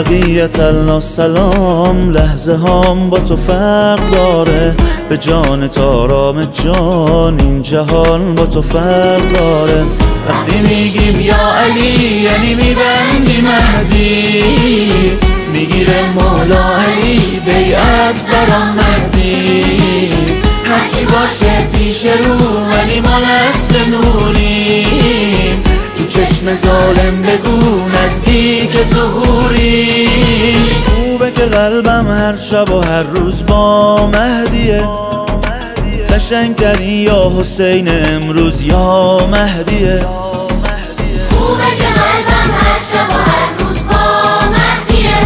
بقیت الله سلام، لحظه هام با تو فرق داره، به جان تارام جان این جهان با تو فرق داره. وقتی میگیم یا علی یعنی میبندی مهدی، میگیره مولا علی بیعت برام مهدی. هرچی باشه پیش رو ولی ما نسل نوریم، تو چشم ظالم بگو نزدیک ظهوری. خوبه که قلبم هر شب و هر روز با مهدیه، قشنگتری یا حسین امروز یا مهدیه. خوبه که قلبم هر شب و هر روز با مهدیه،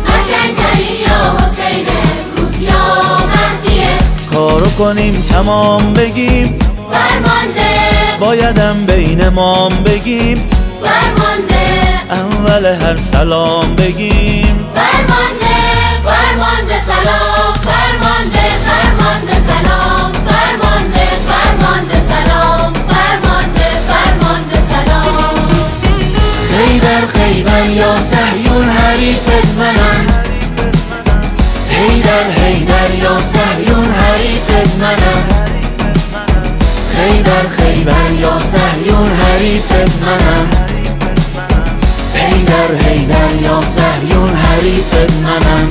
قشنگتری یا حسین امروز یا مهدیه. کارو کنیم تمام بگیم فرمانده، بایدم بین مام بگیم فرمانده، اول هر سلام بگیم فرمانده، فرمانده سلام، فرمانده، فرمانده سلام، فرمانده، فرمانده سلام، فرمانده، فرمانده سلام. خیبر خیبر یا صهیون حریفت منم، حیدر حیدر یا صهیون حریفت منم. خیبر خیبر یا صهیون حریفت منم، حیدر حیدر یا صهیون حریفت منم.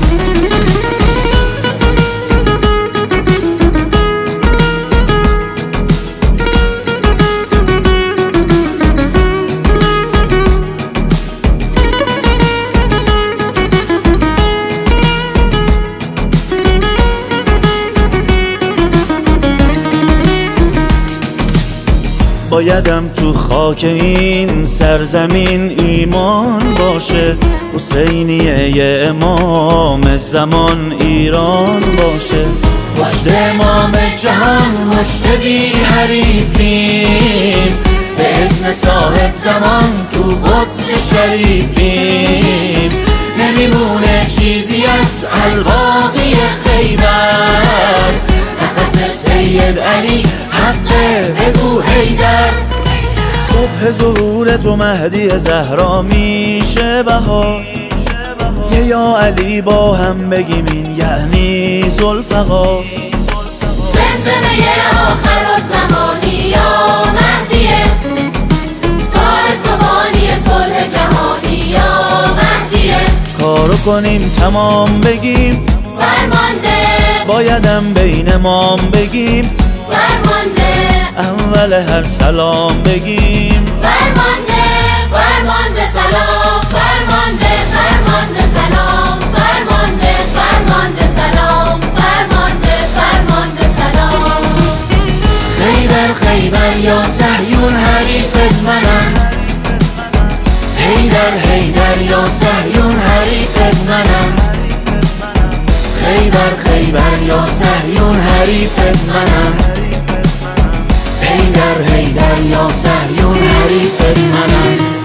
بایدم تو خاک این سرزمین ایمان باشه، حسینیه امام زمان ایران باشه. پشت امام جهان مشت بی حریفیم، به اذن صاحب زمان تو قدس شریفیم. نمیمونه چیزی از الباقی خیبر، نفس سید علی حقه بگو حیدر. صبح ظهور تو مهدی زهرا میشه بهار، یه یا علی با هم بگیم این یعنی ذوالفقار. زمزمه آخر الزمانی یا مهدیه، کار زبانی صلح جهانی یا مهدیه. کارو کنیم تمام بگیم فرمانده، بایدم بین مام بگیم فرمانده، اول هر سلام بگیم فرمانده، فرمانده سلام، فرمانده، فرمانده سلام، فرمانده، فرمانده سلام، فرمانده، فرمانده سلام. خیبر خیبر یا صهیون حریفت منم، حیدر حیدر یا صهیون حریفت منم. خیبر خیبر یا صهیون حریفت منم، حیدر حیدر یا صهیون حریفت منم.